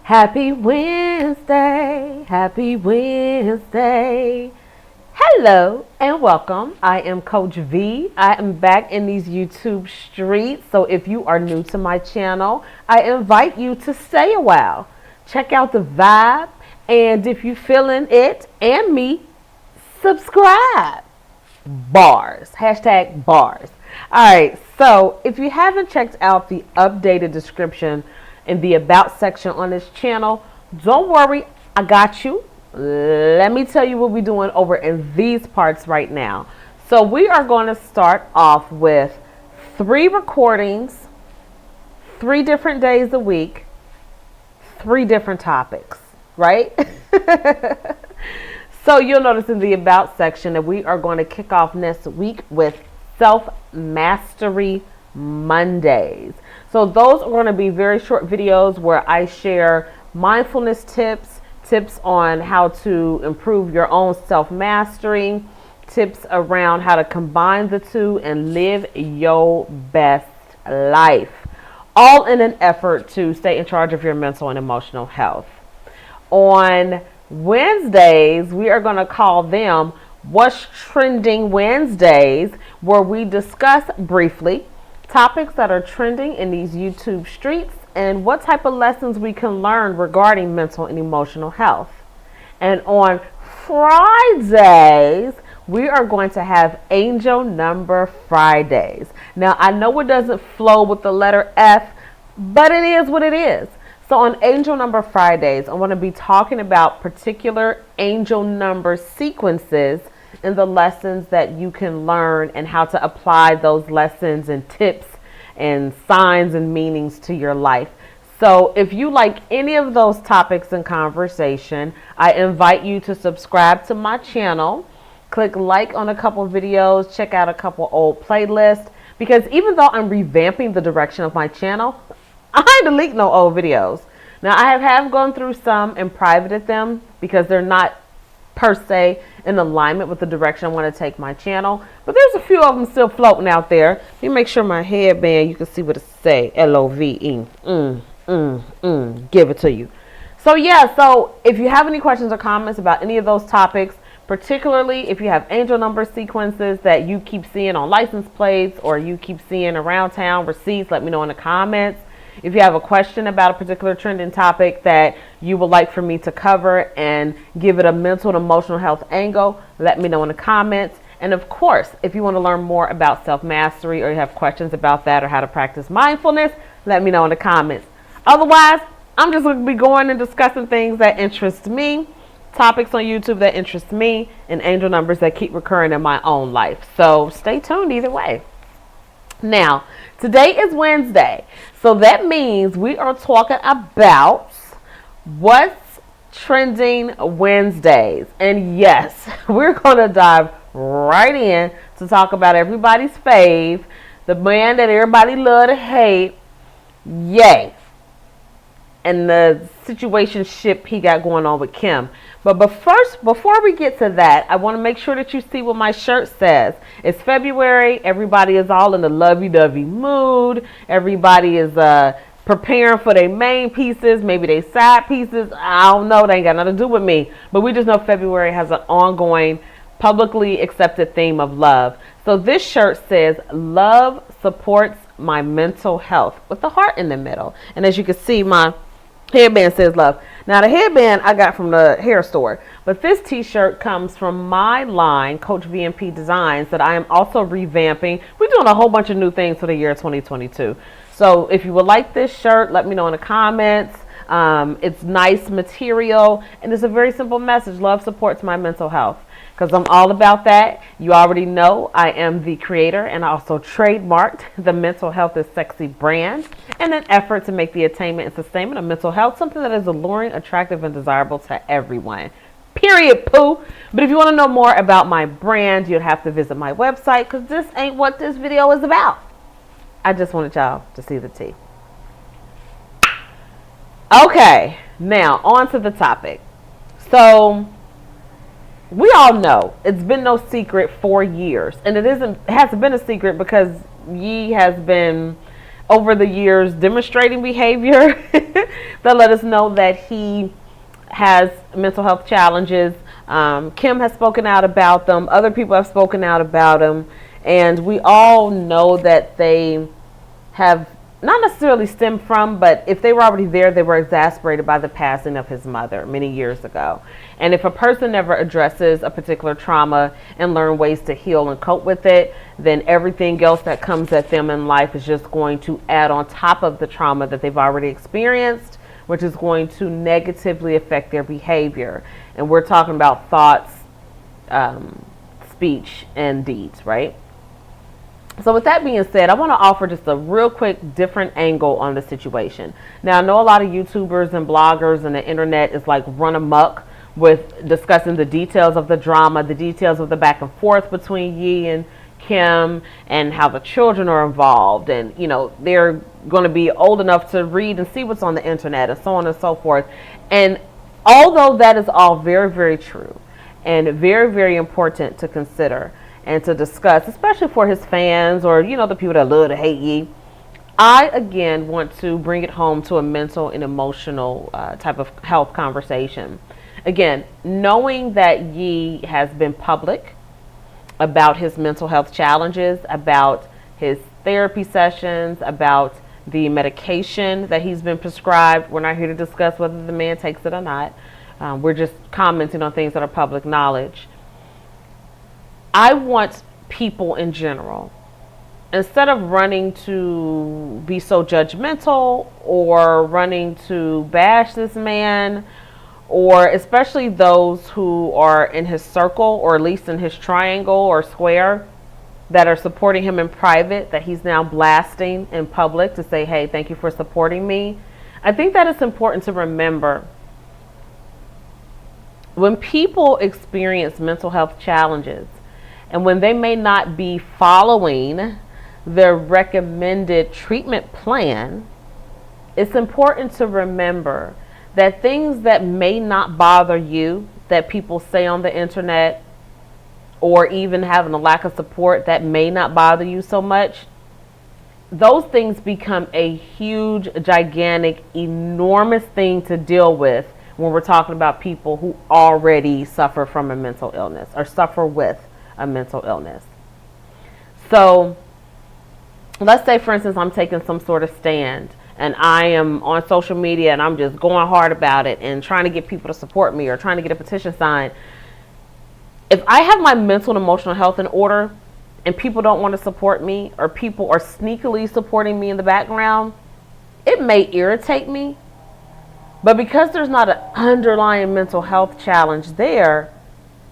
Happy Wednesday, happy Wednesday. Hello and welcome. I am Coach V. I am back in these YouTube streets. So if you are new to my channel, I invite you to stay a while. Check out the vibe. And if you're feeling it and me, subscribe. Bars. Hashtag bars. All right. So if you haven't checked out the updated description in the About section on this channel, don't worry, I got you. Let me tell you what we're doing over in these parts right now. So we are going to start off with 3 recordings, 3 different days a week, 3 different topics, right? So you'll notice in the About section that we are going to kick off next week with Self-Mastery Mondays. So those are going to be very short videos where I share mindfulness tips on how to improve your own self-mastery, tips around how to combine the two and live your best life, all in an effort to stay in charge of your mental and emotional health. On Wednesdays, we are going to call them What's Trending Wednesdays, where we discuss briefly topics that are trending in these YouTube streets and what type of lessons we can learn regarding mental and emotional health. And on Fridays, we are going to have Angel Number Fridays. Now, I know it doesn't flow with the letter F, but it is what it is. So on Angel Number Fridays, I want to be talking about particular angel number sequences and the lessons that you can learn and how to apply those lessons and tips and signs and meanings to your life. So if you like any of those topics and conversation, I invite you to subscribe to my channel, click like on a couple videos, check out a couple old playlists, because even though I'm revamping the direction of my channel, I ain't delete no old videos. Now I have gone through some and privated them because they're not per se in alignment with the direction I want to take my channel, but there's a few of them still floating out there. Let me make sure my headband, you can see what it say, L-O-V-E. Give it to you. So yeah, so if you have any questions or comments about any of those topics, particularly if you have angel number sequences that you keep seeing on license plates or you keep seeing around town, receipts, let me know in the comments. If you have a question about a particular trending topic that you would like for me to cover and give it a mental and emotional health angle, let me know in the comments. And of course, if you want to learn more about self-mastery or you have questions about that or how to practice mindfulness, let me know in the comments. Otherwise, I'm just going to be going and discussing things that interest me, topics on YouTube that interest me, and angel numbers that keep recurring in my own life. So stay tuned either way. Now, today is Wednesday, so that means we are talking about what's trending Wednesdays. And yes, we're going to dive right in to talk about everybody's fave, the man that everybody love to hate, Ye, and the situationship he got going on with Kim. But first, before we get to that, I want to make sure that you see what my shirt says. It's February. Everybody is all in the lovey-dovey mood. Everybody is preparing for their main pieces, maybe their side pieces. I don't know. They ain't got nothing to do with me. But we just know February has an ongoing, publicly accepted theme of love. So this shirt says, "Love supports my mental health," with the heart in the middle. And as you can see, my headband says love. Now the headband I got from the hair store, but this t-shirt comes from my line, Coach VMP Designs, that I am also revamping. We're doing a whole bunch of new things for the year 2022. So if you would like this shirt, let me know in the comments. It's nice material and it's a very simple message. Love supports my mental health. Because I'm all about that. You already know I am the creator and I also trademarked the Mental Health is Sexy brand in an effort to make the attainment and sustainment of mental health something that is alluring, attractive, and desirable to everyone. Period, poo. But if you want to know more about my brand, you'd have to visit my website because this ain't what this video is about. I just wanted y'all to see the tea. Okay, now on to the topic. So we all know it's been no secret for years, and it hasn't been a secret because Ye has been over the years demonstrating behavior that let us know that he has mental health challenges. Kim has spoken out about them. Other people have spoken out about them. And we all know that they have not necessarily stemmed from, but if they were already there, they were exacerbated by the passing of his mother many years ago. And if a person never addresses a particular trauma and learn ways to heal and cope with it, then everything else that comes at them in life is just going to add on top of the trauma that they've already experienced, which is going to negatively affect their behavior. And we're talking about thoughts, speech, and deeds, right? So with that being said, I want to offer just a real quick different angle on the situation. Now, I know a lot of YouTubers and bloggers and the internet is like run amok with discussing the details of the drama, the details of the back and forth between Ye and Kim, and how the children are involved. And, you know, they're going to be old enough to read and see what's on the internet and so on and so forth. And although that is all very, very true and very, very important to consider and to discuss, especially for his fans or, you know, the people that love to hate Ye, I, again, want to bring it home to a mental and emotional type of health conversation. Again, knowing that Ye has been public about his mental health challenges, about his therapy sessions, about the medication that he's been prescribed. We're not here to discuss whether the man takes it or not. We're just commenting on things that are public knowledge. I want people in general, instead of running to be so judgmental or running to bash this man, or especially those who are in his circle or at least in his triangle or square that are supporting him in private, that he's now blasting in public to say, hey, thank you for supporting me. I think that it's important to remember when people experience mental health challenges and when they may not be following the recommended treatment plan, it's important to remember that things that may not bother you, that people say on the internet, or even having a lack of support that may not bother you so much, those things become a huge, gigantic, enormous thing to deal with when we're talking about people who already suffer from a mental illness or suffer with a mental illness. So let's say, for instance, I'm taking some sort of stand and I am on social media and I'm just going hard about it and trying to get people to support me or trying to get a petition signed. If I have my mental and emotional health in order and people don't want to support me, or people are sneakily supporting me in the background, it may irritate me. But because there's not an underlying mental health challenge there,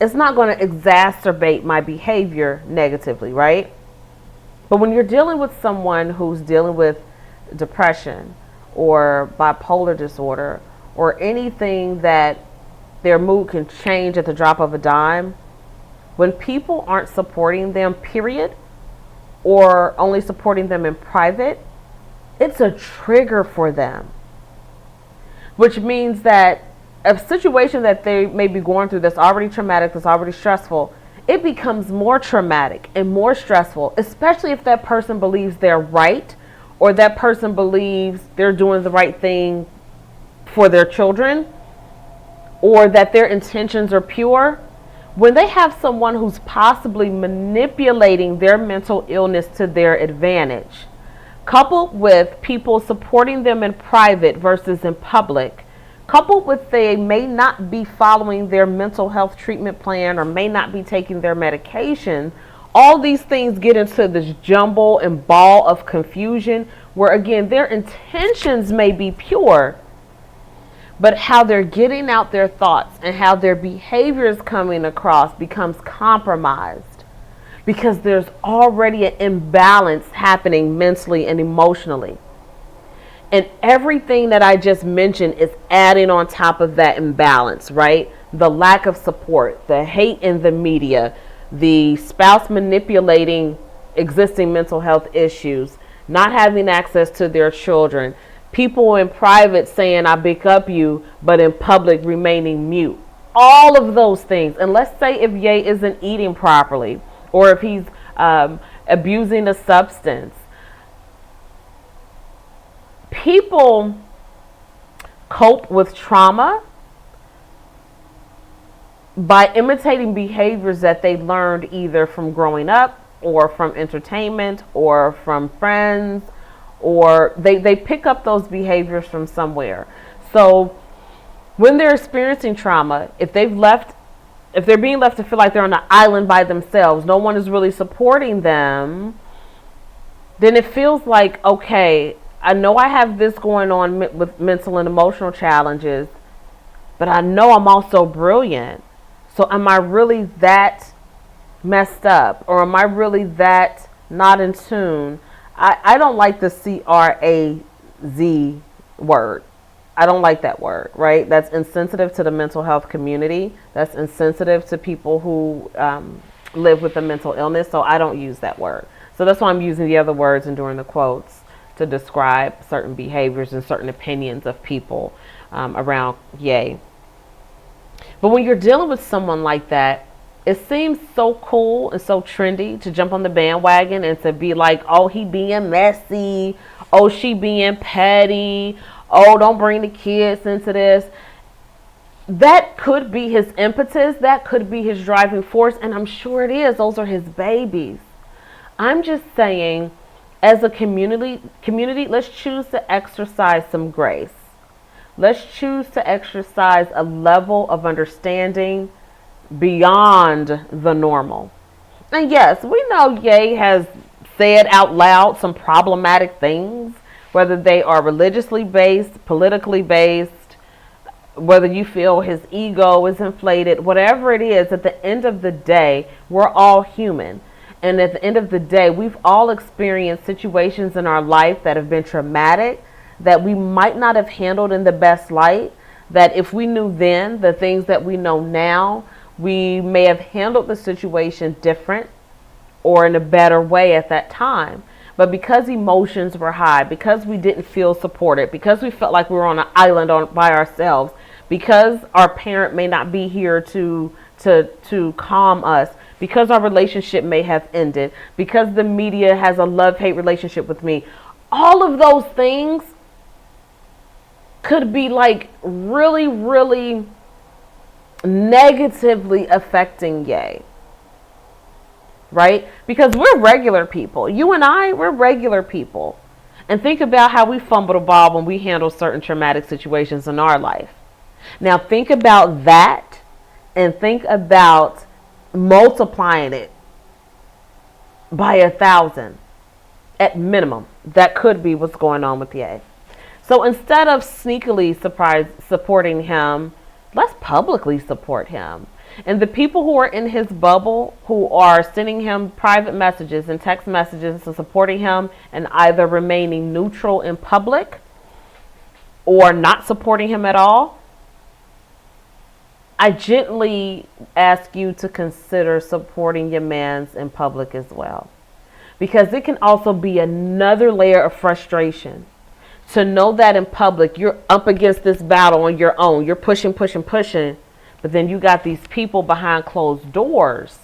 it's not going to exacerbate my behavior negatively, right? But when you're dealing with someone who's dealing with depression or bipolar disorder or anything that their mood can change at the drop of a dime, when people aren't supporting them, period, or only supporting them in private, it's a trigger for them. Which means that a situation that they may be going through that's already traumatic, that's already stressful, it becomes more traumatic and more stressful, especially if that person believes they're right, or that person believes they're doing the right thing for their children, or that their intentions are pure. When they have someone who's possibly manipulating their mental illness to their advantage, coupled with people supporting them in private versus in public, coupled with they may not be following their mental health treatment plan or may not be taking their medication, all these things get into this jumble and ball of confusion where, again, their intentions may be pure, but how they're getting out their thoughts and how their behavior is coming across becomes compromised because there's already an imbalance happening mentally and emotionally. And everything that I just mentioned is adding on top of that imbalance, right? The lack of support, the hate in the media, the spouse manipulating existing mental health issues, not having access to their children, people in private saying, I pick up you, but in public remaining mute. All of those things. And let's say if Ye isn't eating properly, or if he's abusing a substance, people cope with trauma by imitating behaviors that they learned either from growing up or from entertainment or from friends, or they pick up those behaviors from somewhere. So when they're experiencing trauma, if they're being left to feel like they're on an island by themselves, no one is really supporting them, then it feels like, okay, I know I have this going on with mental and emotional challenges, but I know I'm also brilliant. So am I really that messed up? Or am I really that not in tune? I don't like the CRAZ word. I don't like that word, right? That's insensitive to the mental health community. That's insensitive to people who live with a mental illness. So I don't use that word. So that's why I'm using the other words and doing the quotes to describe certain behaviors and certain opinions of people around Ye. But when you're dealing with someone like that, it seems so cool and so trendy to jump on the bandwagon and to be like, oh, he being messy. Oh, she being petty. Oh, don't bring the kids into this. That could be his impetus. That could be his driving force. And I'm sure it is. Those are his babies. I'm just saying, as a community, let's choose to exercise some grace. Let's choose to exercise a level of understanding beyond the normal. And yes, we know Ye has said out loud some problematic things, whether they are religiously based, politically based, whether you feel his ego is inflated, whatever it is, at the end of the day, we're all human. And at the end of the day, we've all experienced situations in our life that have been traumatic, that we might not have handled in the best light, that if we knew then the things that we know now, we may have handled the situation different or in a better way at that time. But because emotions were high, because we didn't feel supported, because we felt like we were on an island by ourselves, because our parent may not be here to calm us, because our relationship may have ended, because the media has a love-hate relationship with me, all of those things could be like really, really negatively affecting Ye. Right? Because we're regular people. You and I, we're regular people. And think about how we fumble the ball when we handle certain traumatic situations in our life. Now think about that and think about multiplying it by 1,000 at minimum. That could be what's going on with Ye. So instead of sneakily supporting him, let's publicly support him. And the people who are in his bubble, who are sending him private messages and text messages and supporting him and either remaining neutral in public or not supporting him at all, I gently ask you to consider supporting your mans in public as well. Because it can also be another layer of frustration to know that in public you're up against this battle on your own. You're pushing, but then you got these people behind closed doors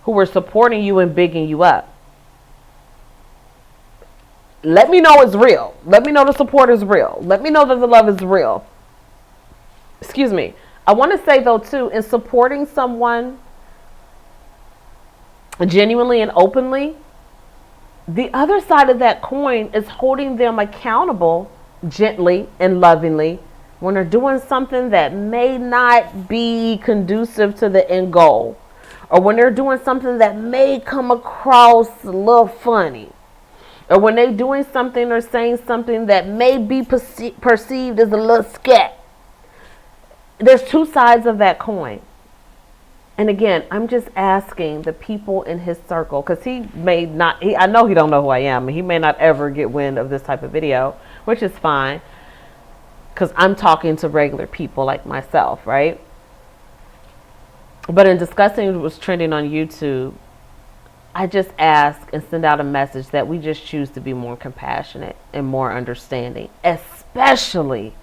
who are supporting you and bigging you up. Let me know it's real. Let me know the support is real. Let me know that the love is real. Excuse me. I want to say though too, in supporting someone genuinely and openly, the other side of that coin is holding them accountable gently and lovingly when they're doing something that may not be conducive to the end goal, or when they're doing something that may come across a little funny, or when they're doing something or saying something that may be perceived as a little scat. There's two sides of that coin. And again, I'm just asking the people in his circle, because he may not, I know he don't know who I am, and he may not ever get wind of this type of video, which is fine, because I'm talking to regular people like myself, right? But in discussing what's trending on YouTube, I just ask and send out a message that we just choose to be more compassionate and more understanding, especially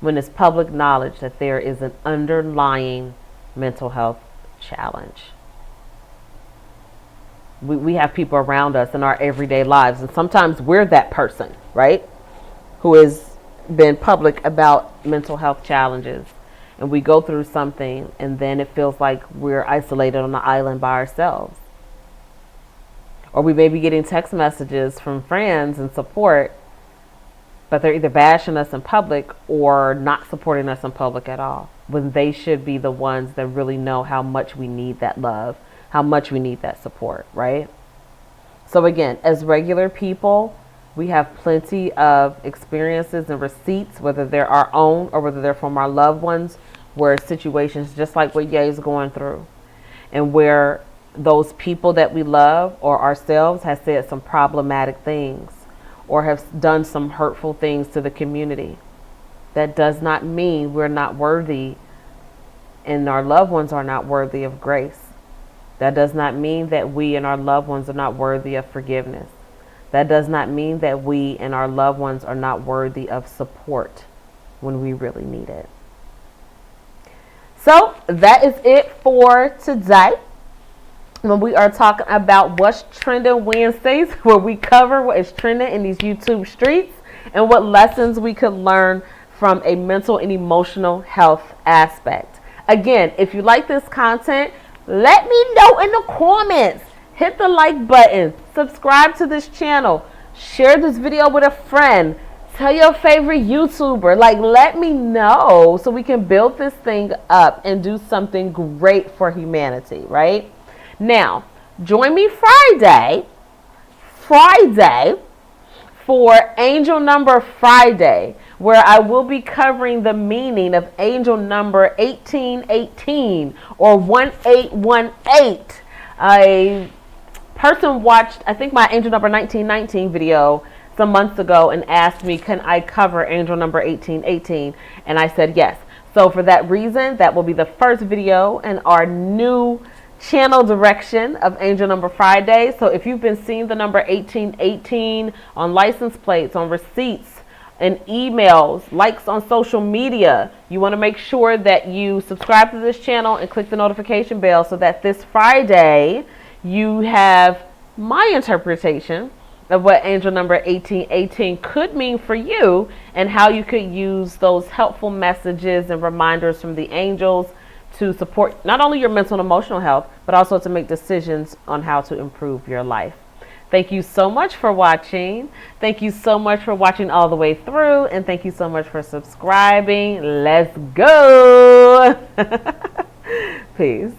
when it's public knowledge that there is an underlying mental health challenge. We have people around us in our everyday lives, and sometimes we're that person, right? who has been public about mental health challenges, and we go through something and then it feels like we're isolated on the island by ourselves. Or we may be getting text messages from friends and support, but they're either bashing us in public or not supporting us in public at all, when they should be the ones that really know how much we need that love, how much we need that support, right? So again, as regular people, we have plenty of experiences and receipts, whether they're our own or whether they're from our loved ones, where situations just like what Ye is going through, and where those people that we love or ourselves have said some problematic things or have done some hurtful things to the community. That does not mean we're not worthy and our loved ones are not worthy of grace. That does not mean that we and our loved ones are not worthy of forgiveness. That does not mean that we and our loved ones are not worthy of support when we really need it. So that is it for today. When we are talking about what's trending Wednesdays, where we cover what is trending in these YouTube streets and what lessons we could learn from a mental and emotional health aspect. Again, if you like this content, let me know in the comments. Hit the like button, subscribe to this channel, share this video with a friend, tell your favorite YouTuber. Let me know so we can build this thing up and do something great for humanity, right? Now, join me Friday for Angel Number Friday, where I will be covering the meaning of angel number 1818 or 1818. A person watched, I think, my angel number 1919 video some months ago and asked me, can I cover angel number 1818? And I said yes. So for that reason, that will be the first video in our new channel direction of Angel Number Friday. So if you've been seeing the number 1818 on license plates, on receipts, and emails, likes on social media, you want to make sure that you subscribe to this channel and click the notification bell so that this Friday you have my interpretation of what angel number 1818 could mean for you and how you could use those helpful messages and reminders from the angels to support not only your mental and emotional health, but also to make decisions on how to improve your life. Thank you so much for watching. Thank you so much for watching all the way through. And thank you so much for subscribing. Let's go. Peace.